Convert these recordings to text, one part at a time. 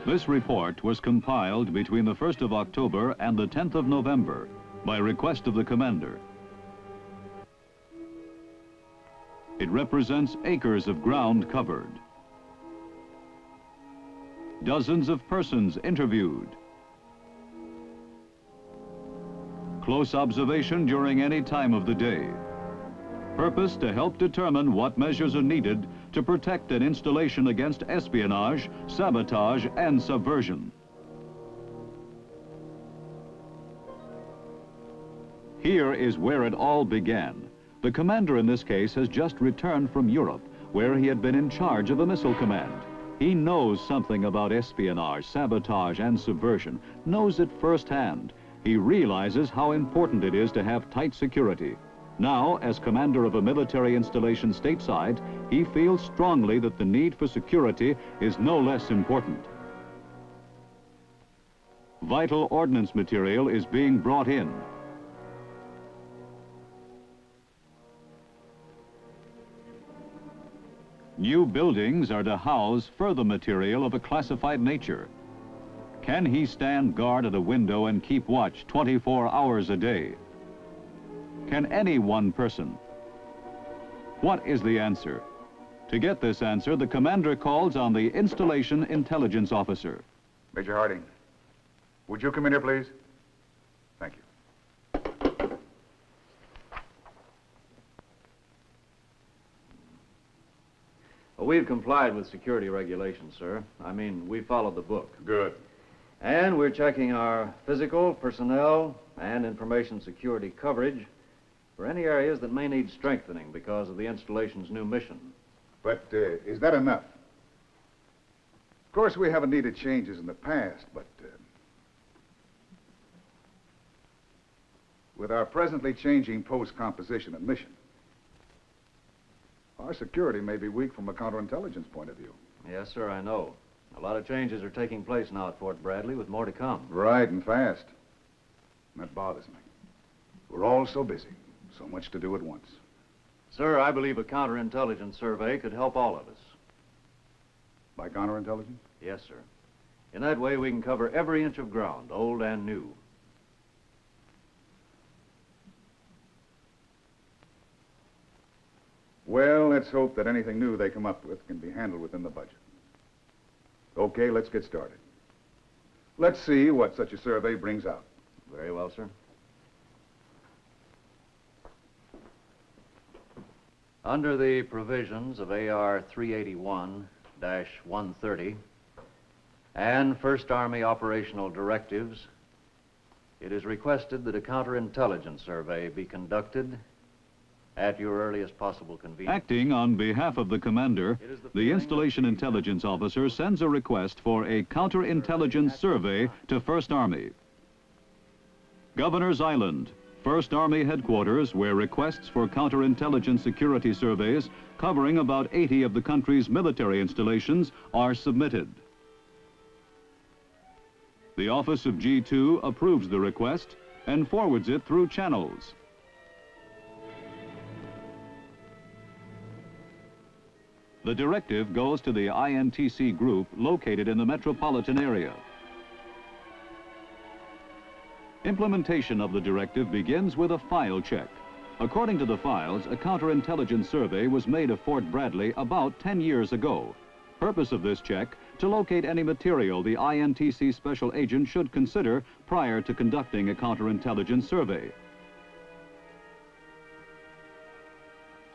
This report was compiled between the 1st of October and the 10th of November by request of the commander. It represents acres of ground covered, dozens of persons interviewed, close observation during any time of the day. Purpose to help determine what measures are needed to protect an installation against espionage, sabotage, and subversion. Here is where it all began. The commander in this case has just returned from Europe, where he had been in charge of a missile command. He knows something about espionage, sabotage, and subversion, knows it firsthand. He realizes how important it is to have tight security. Now, as commander of a military installation stateside, he feels strongly that the need for security is no less important. Vital ordnance material is being brought in. New buildings are to house further material of a classified nature. Can he stand guard at a window and keep watch 24 hours a day? Can any one person? What is the answer? To get this answer, the commander calls on the installation intelligence officer. Major Harding, would you come in here, please? Thank you. Well, we've complied with security regulations, sir. I mean, we followed the book. Good. And we're checking our physical, personnel, and information security coverage for any areas that may need strengthening because of the installation's new mission. But is that enough? Of course, we haven't needed changes in the past, but with our presently changing post composition and mission, our security may be weak from a counterintelligence point of view. Yes, sir, I know. A lot of changes are taking place now at Fort Bradley, with more to come. Right, and fast. And that bothers me. We're all so busy. So much to do at once. Sir, I believe a counterintelligence survey could help all of us. By counterintelligence? Yes, sir. In that way, we can cover every inch of ground, old and new. Well, let's hope that anything new they come up with can be handled within the budget. Okay, let's get started. Let's see what such a survey brings out. Very well, sir. Under the provisions of AR 381-130 and First Army operational directives, it is requested that a counterintelligence survey be conducted at your earliest possible convenience. Acting on behalf of the commander, the installation intelligence officer sends a request for a counterintelligence survey to First Army. Governor's Island, First Army headquarters, where requests for counterintelligence security surveys covering about 80 of the country's military installations are submitted. The Office of G2 approves the request and forwards it through channels. The directive goes to the INTC group located in the metropolitan area. Implementation of the directive begins with a file check. According to the files, a counterintelligence survey was made of Fort Bradley about 10 years ago. Purpose of this check, to locate any material the INTC special agent should consider prior to conducting a counterintelligence survey.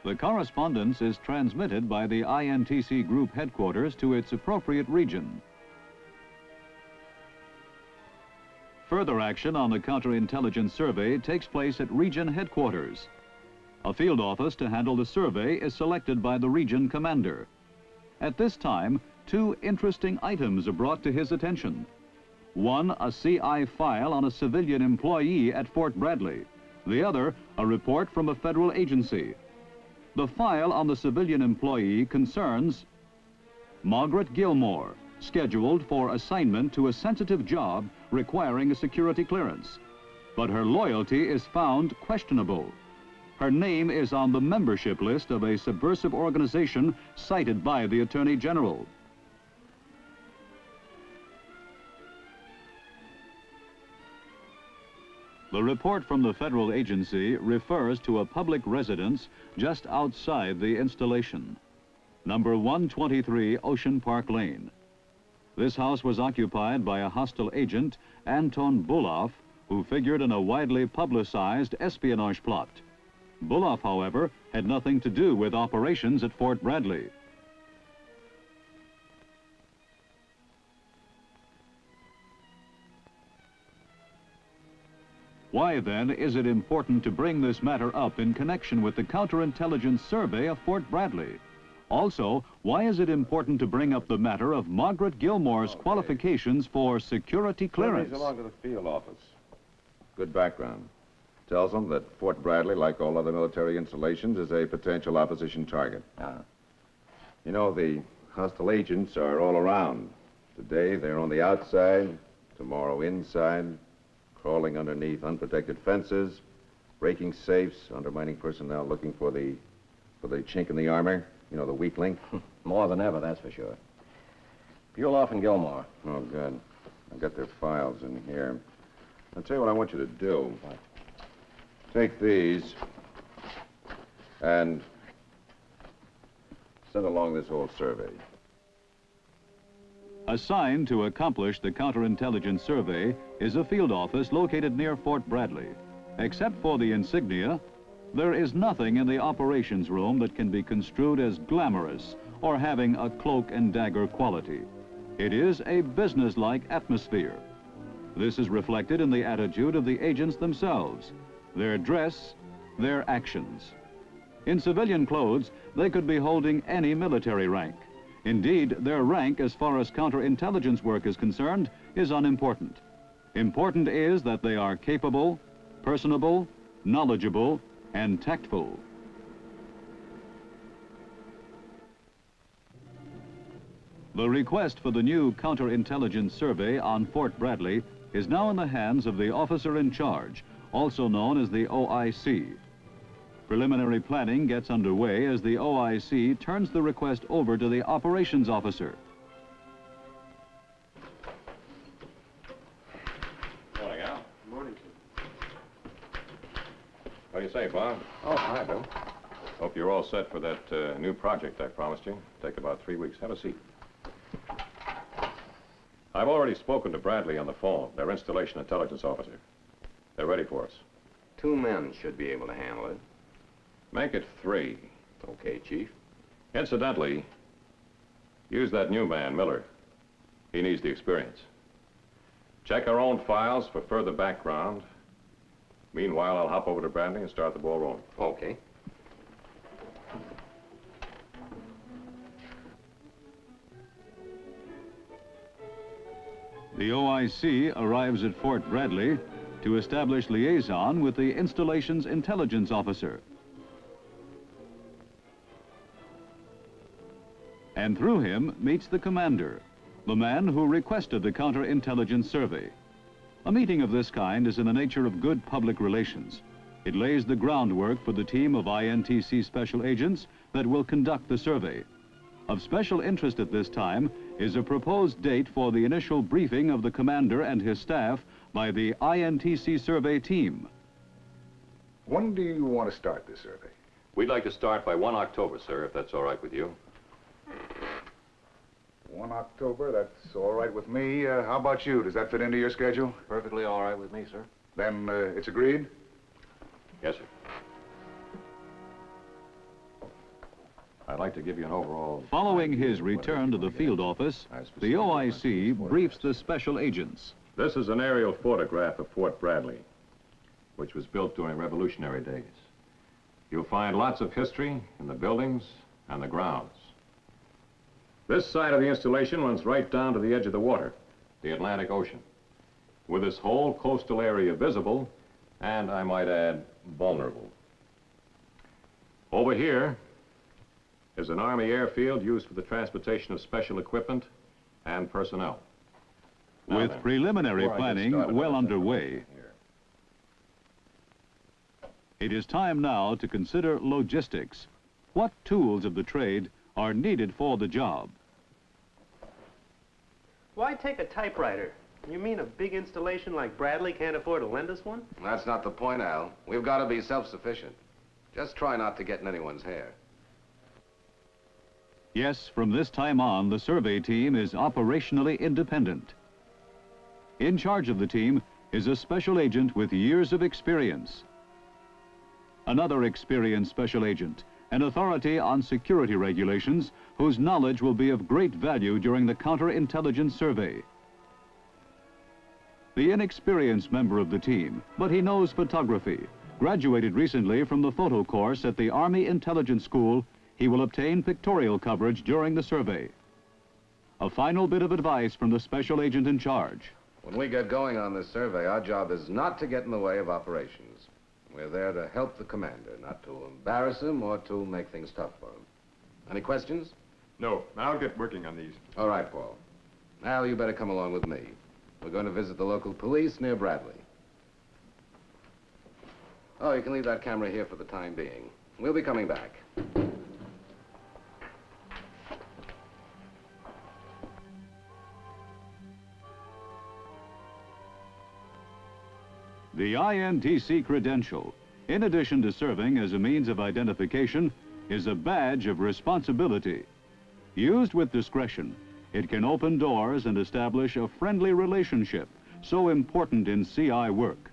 The correspondence is transmitted by the INTC group headquarters to its appropriate region. Further action on the counterintelligence survey takes place at region headquarters. A field office to handle the survey is selected by the region commander. At this time, two interesting items are brought to his attention. One, a CI file on a civilian employee at Fort Bradley. The other, a report from a federal agency. The file on the civilian employee concerns Margaret Gilmore, scheduled for assignment to a sensitive job requiring a security clearance. But her loyalty is found questionable. Her name is on the membership list of a subversive organization cited by the Attorney General. The report from the federal agency refers to a public residence just outside the installation. Number 123 Ocean Park Lane. This house was occupied by a hostile agent, Anton Buloff, who figured in a widely publicized espionage plot. Buloff, however, had nothing to do with operations at Fort Bradley. Why, then, is it important to bring this matter up in connection with the Counterintelligence Survey of Fort Bradley? Also, why is it important to bring up the matter of Margaret Gilmore's qualifications for security clearance? Along to the field office. Good background. Tells them that Fort Bradley, like all other military installations, is a potential opposition target. You know, the hostile agents are all around. Today, they're on the outside. Tomorrow, inside. Crawling underneath unprotected fences. Breaking safes. Undermining personnel looking for the chink in the armor. You know, the weak link. More than ever, that's for sure. Buloff and Gilmore. Oh, good. I've got their files in here. I'll tell you what I want you to do. Take these and send along this whole survey. Assigned to accomplish the Counterintelligence Survey is a field office located near Fort Bradley. Except for the insignia, there is nothing in the operations room that can be construed as glamorous or having a cloak and dagger quality. It is a business-like atmosphere. This is reflected in the attitude of the agents themselves, their dress, their actions. In civilian clothes, they could be holding any military rank. Indeed, their rank, as far as counterintelligence work is concerned, is unimportant. Important is that they are capable, personable, knowledgeable, and tactful. The request for the new Counterintelligence Survey on Fort Bradley is now in the hands of the officer in charge, also known as the OIC. Preliminary planning gets underway as the OIC turns the request over to the operations officer. Morning, Al. Morning. What do you say, Bob? Oh, hi, Bill. Hope you're all set for that new project I promised you. Take about 3 weeks. Have a seat. I've already spoken to Bradley on the phone, their installation intelligence officer. They're ready for us. 2 men should be able to handle it. Make it 3. Okay, Chief. Incidentally, use that new man, Miller. He needs the experience. Check our own files for further background. Meanwhile, I'll hop over to Bradley and start the ball rolling. Okay. The OIC arrives at Fort Bradley to establish liaison with the installation's intelligence officer. And through him meets the commander, the man who requested the Counterintelligence Survey. A meeting of this kind is in the nature of good public relations. It lays the groundwork for the team of INTC special agents that will conduct the survey. Of special interest at this time is a proposed date for the initial briefing of the commander and his staff by the INTC survey team. When do you want to start this survey? We'd like to start by 1 October, sir, if that's all right with you. 1 October, that's all right with me. How about you? Does that fit into your schedule? Perfectly all right with me, sir. Then it's agreed? Yes, sir. I'd like to give you an overall... Following his return to the field office, the OIC briefs the special agents. This is an aerial photograph of Fort Bradley, which was built during Revolutionary days. You'll find lots of history in the buildings and the grounds. This side of the installation runs right down to the edge of the water, the Atlantic Ocean, with this whole coastal area visible and, I might add, vulnerable. Over here is an Army airfield used for the transportation of special equipment and personnel. Now With then, preliminary before I get planning started, well I'll underway, here. it is time now to consider logistics. What tools of the trade are needed for the job? Why take a typewriter? You mean a big installation like Bradley can't afford to lend us one? That's not the point, Al. We've got to be self-sufficient. Just try not to get in anyone's hair. Yes, from this time on, the survey team is operationally independent. In charge of the team is a special agent with years of experience. Another experienced special agent, an authority on security regulations whose knowledge will be of great value during the counterintelligence survey. The inexperienced member of the team, but he knows photography. Graduated recently from the photo course at the Army Intelligence School, he will obtain pictorial coverage during the survey. A final bit of advice from the special agent in charge. When we get going on this survey, our job is not to get in the way of operations. We're there to help the commander, not to embarrass him or to make things tough for him. Any questions? No, I'll get working on these. All right, Paul. Now you better come along with me. We're going to visit the local police near Bradley. Oh, you can leave that camera here for the time being. We'll be coming back. The INTC credential, in addition to serving as a means of identification, is a badge of responsibility. Used with discretion, it can open doors and establish a friendly relationship, so important in CI work.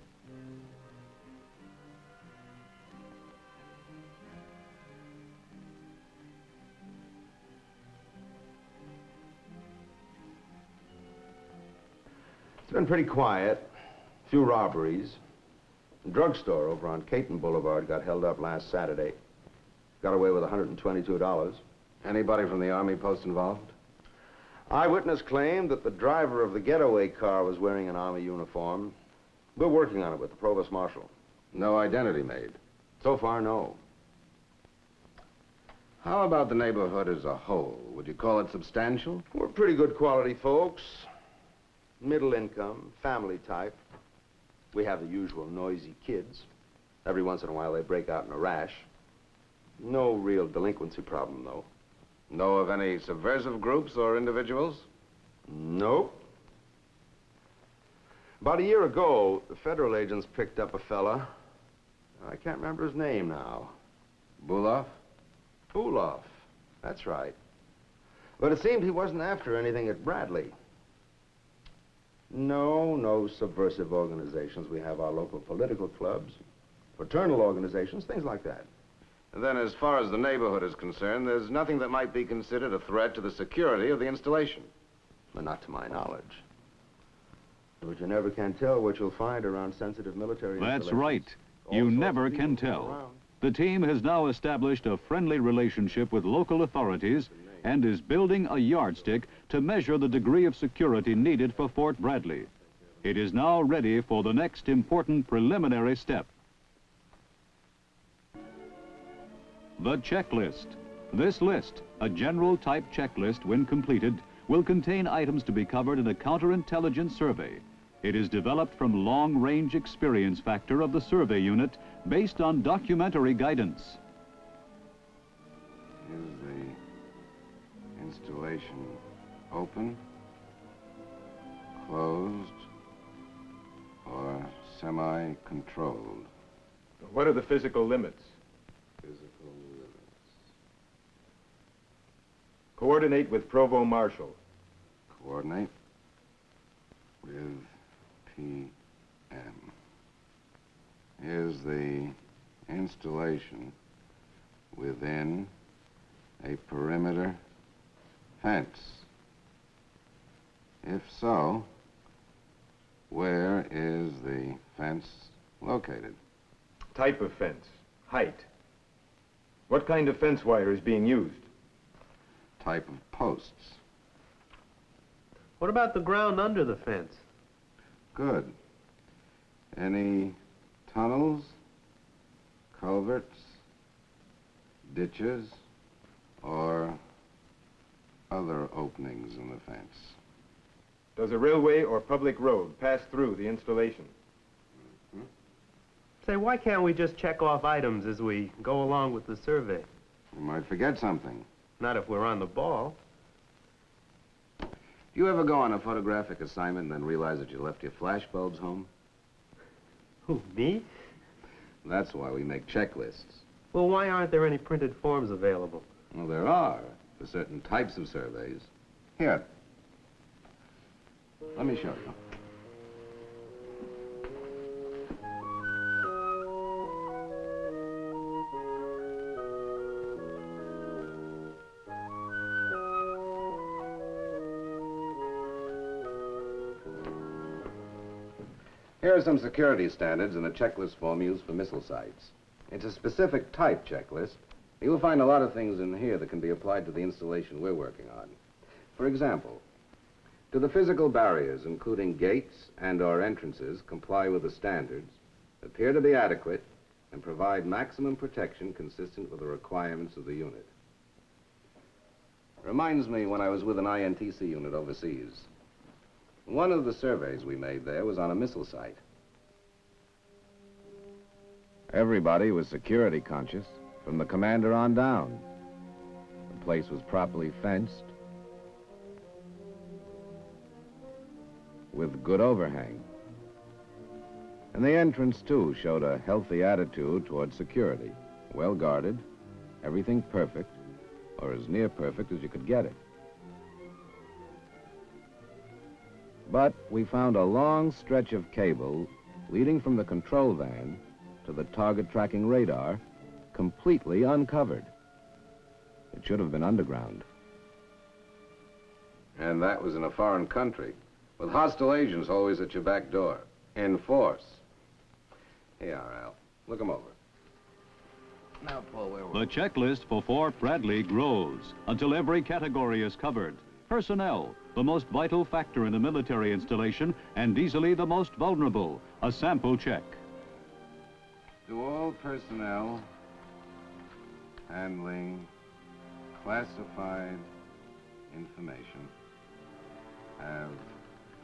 It's been pretty quiet. A few robberies. The drugstore over on Caton Boulevard got held up last Saturday. Got away with $122. Anybody from the Army post involved? Eyewitness claimed that the driver of the getaway car was wearing an Army uniform. We're working on it with the Provost Marshal. No identity made. So far, no. How about the neighborhood as a whole? Would you call it substantial? We're pretty good quality folks. Middle income, family type. We have the usual noisy kids. Every once in a while they break out in a rash. No real delinquency problem, though. Know of any subversive groups or individuals? Nope. About a year ago, the federal agents picked up a fella. I can't remember his name now. Buloff? Buloff. That's right. But it seemed he wasn't after anything at Bradley. No subversive organizations. We have our local political clubs, fraternal organizations, things like that. And then as far as the neighborhood is concerned, there's nothing that might be considered a threat to the security of the installation. But not to my knowledge. But you never can tell what you'll find around sensitive military That's installations. right. All You sorts of never people can go tell. around. The team has now established a friendly relationship with local authorities and is building a yardstick to measure the degree of security needed for Fort Bradley. It is now ready for the next important preliminary step. The checklist. This list, a general type checklist when completed, will contain items to be covered in a counterintelligence survey. It is developed from long-range experience factor of the survey unit based on documentary guidance. Is the installation open, closed, or semi-controlled? What are the physical limits? Physical limits. Coordinate with Provost Marshal. Coordinate with PM. Is the installation within a perimeter fence? If so, where is the fence located? Type of fence. Height. What kind of fence wire is being used? Type of posts. What about the ground under the fence? Good. Any tunnels, culverts, ditches, or other openings in the fence? Does a railway or public road pass through the installation? Say, why can't we just check off items as we go along with the survey? You might forget something. Not if we're on the ball. Do you ever go on a photographic assignment and then realize that you left your flash bulbs home? Who, me? That's why we make checklists. Well, why aren't there any printed forms available? Well, there are, for certain types of surveys. Here. Let me show you. Here are some security standards in the checklist form used for missile sites. It's a specific type checklist. You'll find a lot of things in here that can be applied to the installation we're working on. For example, do the physical barriers, including gates and/or entrances, comply with the standards, appear to be adequate, and provide maximum protection consistent with the requirements of the unit? Reminds me when I was with an INTC unit overseas. One of the surveys we made there was on a missile site. Everybody was security conscious, from the commander on down. The place was properly fenced, with good overhang. And the entrance, too, showed a healthy attitude toward security. Well guarded, everything perfect, or as near perfect as you could get it. But we found a long stretch of cable leading from the control van to the target tracking radar completely uncovered. It should have been underground. And that was in a foreign country, with hostile agents always at your back door, in force. Here you are, Al. Look them over. Now, Paul, where were The checklist for Fort Bradley grows until every category is covered. Personnel, the most vital factor in a military installation and easily the most vulnerable. A sample check. Do all personnel handling classified information have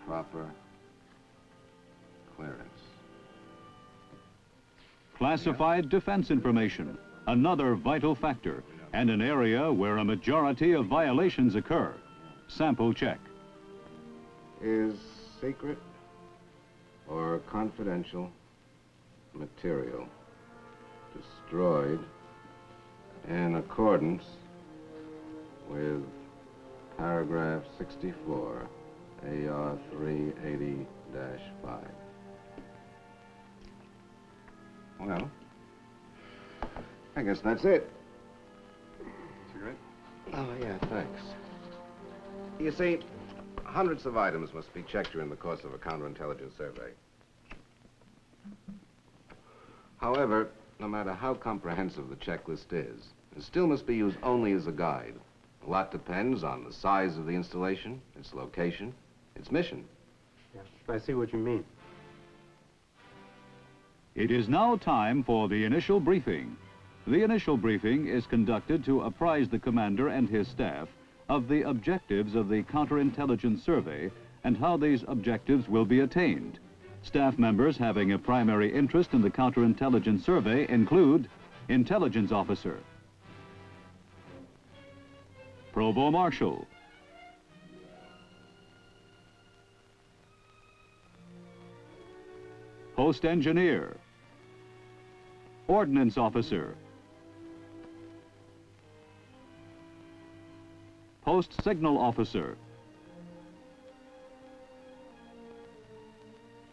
proper clearance? Classified defense information, another vital factor, and an area where a majority of violations occur. Sample check. Is secret or confidential material destroyed in accordance with paragraph 64, AR 380-5? Well, I guess that's it. Cigarette? Oh, yeah, thanks. You see, hundreds of items must be checked during the course of a counterintelligence survey. However, no matter how comprehensive the checklist is, it still must be used only as a guide. A lot depends on the size of the installation, its location, its mission. Yeah, I see what you mean. It is now time for the initial briefing. The initial briefing is conducted to apprise the commander and his staff of the objectives of the Counterintelligence Survey and how these objectives will be attained. Staff members having a primary interest in the Counterintelligence Survey include Intelligence Officer, Provost Marshal, Post Engineer, Ordnance Officer, Post Signal Officer,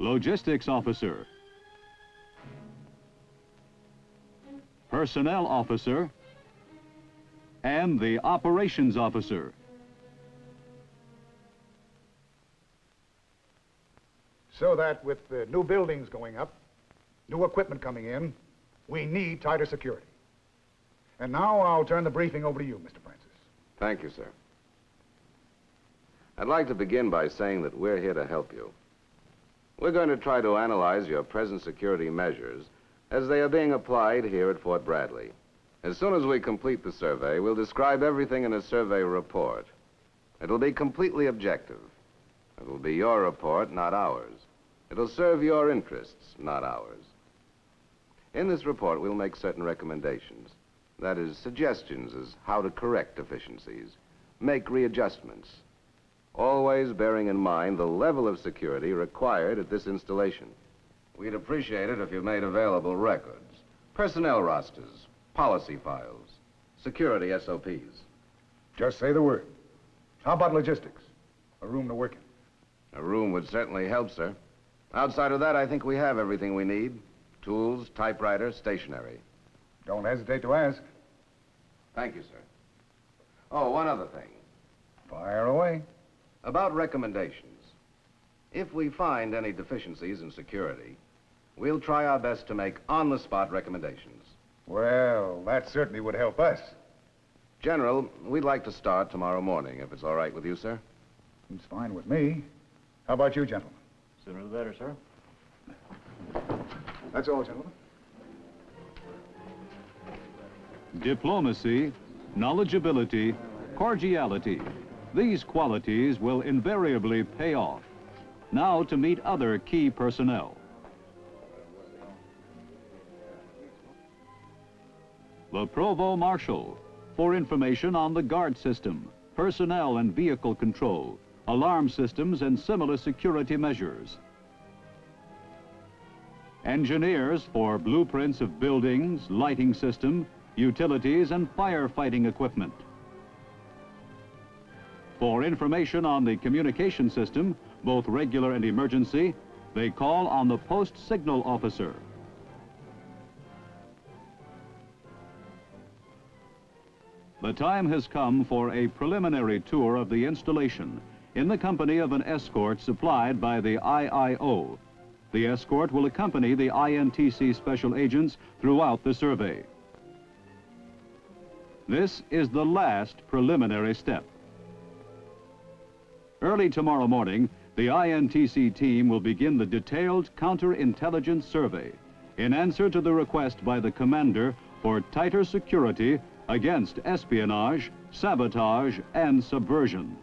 Logistics Officer, Personnel Officer, and the Operations Officer. So that with the new buildings going up, new equipment coming in, we need tighter security. And now I'll turn the briefing over to you, Mr. Francis. Thank you, sir. I'd like to begin by saying that we're here to help you. We're going to try to analyze your present security measures as they are being applied here at Fort Bradley. As soon as we complete the survey, we'll describe everything in a survey report. It'll be completely objective. It'll be your report, not ours. It'll serve your interests, not ours. In this report, we'll make certain recommendations. That is, suggestions as how to correct deficiencies, make readjustments, always bearing in mind the level of security required at this installation. We'd appreciate it if you made available records, personnel rosters, policy files, security SOPs. Just say the word. How about logistics? A room to work in. A room would certainly help, sir. Outside of that, I think we have everything we need. Tools, typewriter, stationery. Don't hesitate to ask. Thank you, sir. Oh, one other thing. Fire away. About recommendations. If we find any deficiencies in security, we'll try our best to make on-the-spot recommendations. Well, that certainly would help us. General, we'd like to start tomorrow morning, if it's all right with you, sir. It's fine with me. How about you, gentlemen? Sooner the better, sir. That's all, gentlemen. Diplomacy, knowledgeability, cordiality. These qualities will invariably pay off. Now to meet other key personnel. The Provost Marshal, for information on the guard system, personnel and vehicle control, alarm systems and similar security measures. Engineers for blueprints of buildings, lighting system, utilities and firefighting equipment. For information on the communication system, both regular and emergency, they call on the post signal officer. The time has come for a preliminary tour of the installation in the company of an escort supplied by the IIO. The escort will accompany the INTC special agents throughout the survey. This is the last preliminary step. Early tomorrow morning, the INTC team will begin the detailed counterintelligence survey in answer to the request by the commander for tighter security against espionage, sabotage, and subversion.